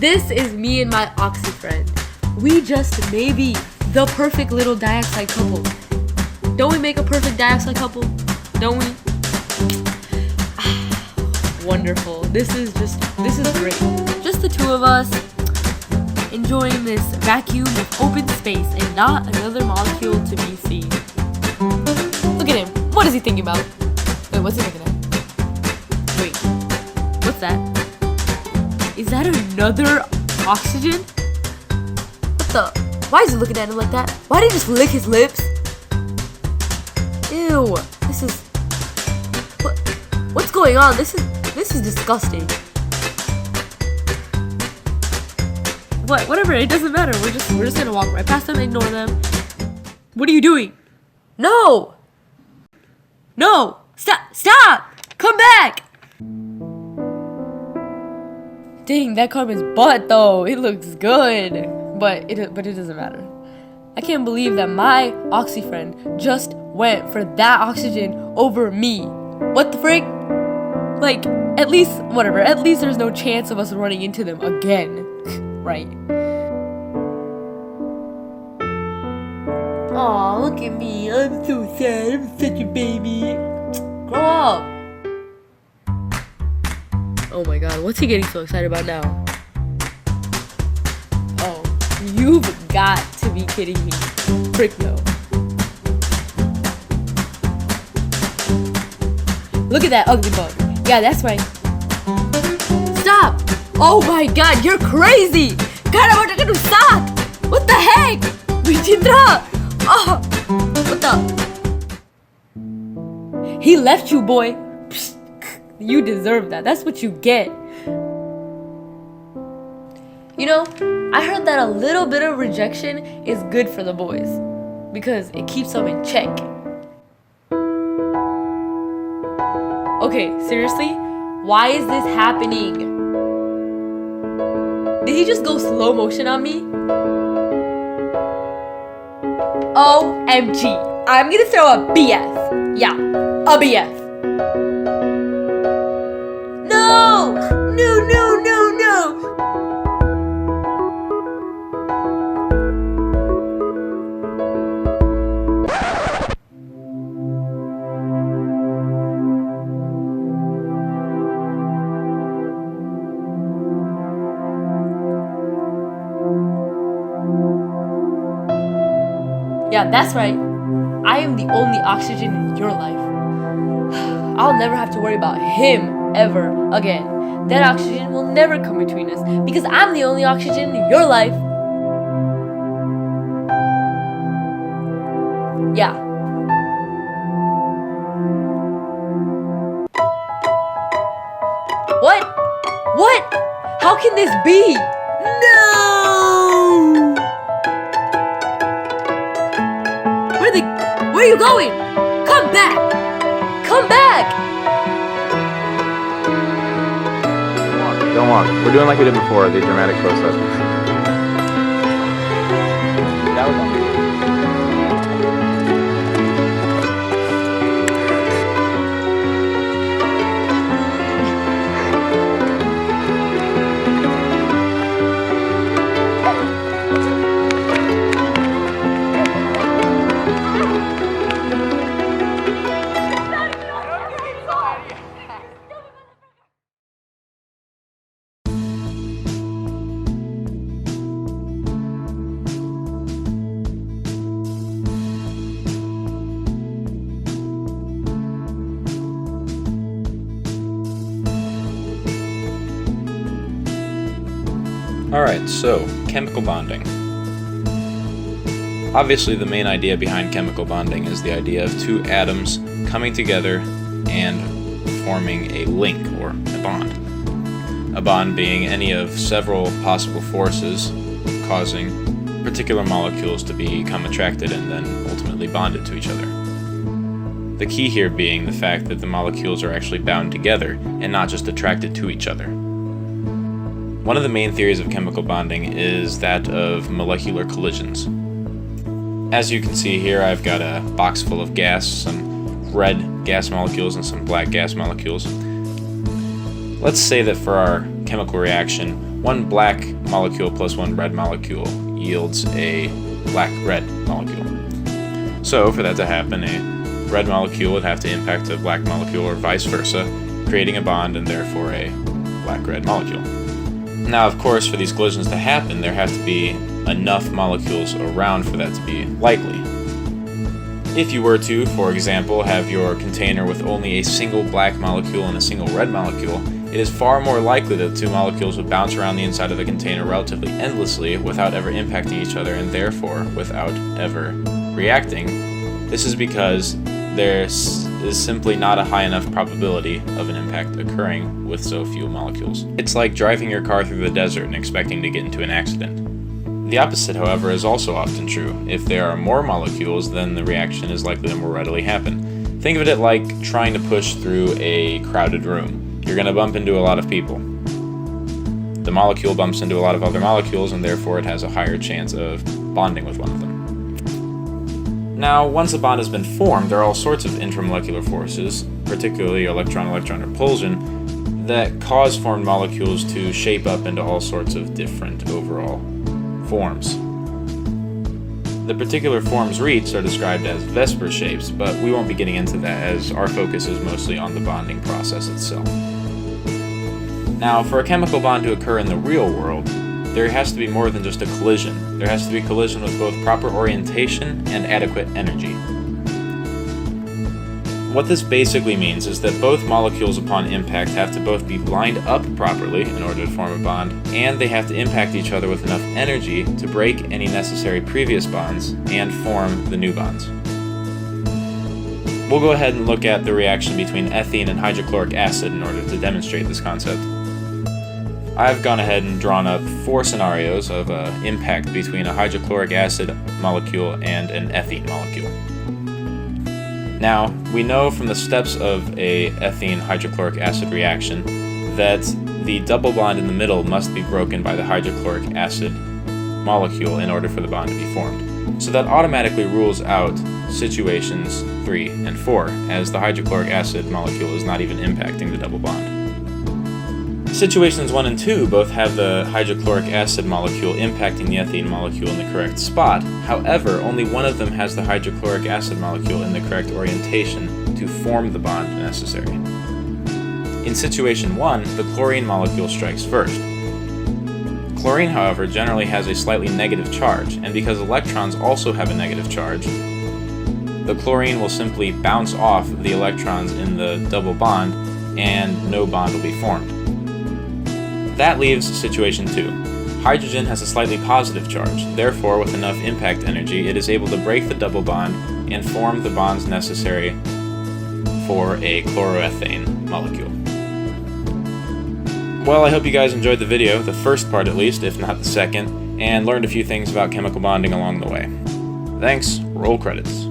This is me and my oxy friend. We just may be the perfect little dioxide couple. Don't we make a perfect dioxide couple? Don't we? Wonderful. This is great. Just the two of us enjoying this vacuum of open space and not another molecule to be seen. Look at him. What is he thinking about? Wait, what's he thinking of? Wait, what's that? Is that another oxygen? What the? Why is he looking at him like that? Why did he just lick his lips? Ew. This is... What's going on? This is disgusting. Whatever, it doesn't matter. We're just gonna walk right past them, ignore them. What are you doing? No! No! Stop! Come back! Dang, that Carmen's butt though. It looks good. But it doesn't matter. I can't believe that my oxy friend just went for that oxygen over me. What the frick? Like, at least, whatever. At least there's no chance of us running into them again. Right. Aw, look at me. I'm so sad. I'm such a baby. Grow up. Oh my god, what's he getting so excited about now? Oh, you've got to be kidding me. Frick no. Look at that ugly bug. Yeah, that's right. Stop! Oh my god, you're crazy! What the heck? Vijindra! Oh! What the? He left you, boy. Psst. You deserve that. That's what you get. You know, I heard that a little bit of rejection is good for the boys because it keeps them in check. Okay, seriously? Why is this happening? Did he just go slow motion on me? OMG. I'm gonna throw a BF. Yeah, a BF. No! No, no, no, no! Yeah, that's right. I am the only oxygen in your life. I'll never have to worry about him ever again. That oxygen will never come between us because I'm the only oxygen in your life. Yeah. What? What? How can this be? No! Where are you going? Come back! Come back! Don't walk. We're doing like we did before, the dramatic close-up. That was on me. Alright, so, chemical bonding. Obviously the main idea behind chemical bonding is the idea of two atoms coming together and forming a link, or a bond. A bond being any of several possible forces causing particular molecules to become attracted and then ultimately bonded to each other. The key here being the fact that the molecules are actually bound together and not just attracted to each other. One of the main theories of chemical bonding is that of molecular collisions. As you can see here, I've got a box full of gas, some red gas molecules and some black gas molecules. Let's say that for our chemical reaction, one black molecule plus one red molecule yields a black-red molecule. So for that to happen, a red molecule would have to impact a black molecule or vice versa, creating a bond and therefore a black-red molecule. Now, of course, for these collisions to happen, there have to be enough molecules around for that to be likely. If you were to, for example, have your container with only a single black molecule and a single red molecule, it is far more likely that the two molecules would bounce around the inside of the container relatively endlessly without ever impacting each other and therefore without ever reacting. This is because there is simply not a high enough probability of an impact occurring with so few molecules. It's like driving your car through the desert and expecting to get into an accident. The opposite, however, is also often true. If there are more molecules, then the reaction is likely to more readily happen. Think of it like trying to push through a crowded room. You're going to bump into a lot of people. The molecule bumps into a lot of other molecules, and therefore it has a higher chance of bonding with one of them. Now, once a bond has been formed, there are all sorts of intramolecular forces, particularly electron-electron repulsion, that cause formed molecules to shape up into all sorts of different overall forms. The particular forms reached are described as Vesper shapes, but we won't be getting into that as our focus is mostly on the bonding process itself. Now, for a chemical bond to occur in the real world, there has to be more than just a collision. There has to be collision with both proper orientation and adequate energy. What this basically means is that both molecules upon impact have to both be lined up properly in order to form a bond, and they have to impact each other with enough energy to break any necessary previous bonds and form the new bonds. We'll go ahead and look at the reaction between ethene and hydrochloric acid in order to demonstrate this concept. I've gone ahead and drawn up 4 scenarios of impact between a hydrochloric acid molecule and an ethene molecule. Now, we know from the steps of a ethene hydrochloric acid reaction that the double bond in the middle must be broken by the hydrochloric acid molecule in order for the bond to be formed. So that automatically rules out situations 3 and 4, as the hydrochloric acid molecule is not even impacting the double bond. Situations 1 and 2 both have the hydrochloric acid molecule impacting the ethene molecule in the correct spot. However, only one of them has the hydrochloric acid molecule in the correct orientation to form the bond necessary. In situation 1, the chlorine molecule strikes first. Chlorine, however, generally has a slightly negative charge, and because electrons also have a negative charge, the chlorine will simply bounce off the electrons in the double bond, and no bond will be formed. That leaves situation 2. Hydrogen has a slightly positive charge, therefore with enough impact energy it is able to break the double bond and form the bonds necessary for a chloroethane molecule. Well, I hope you guys enjoyed the video, the first part at least, if not the second, and learned a few things about chemical bonding along the way. Thanks, roll credits.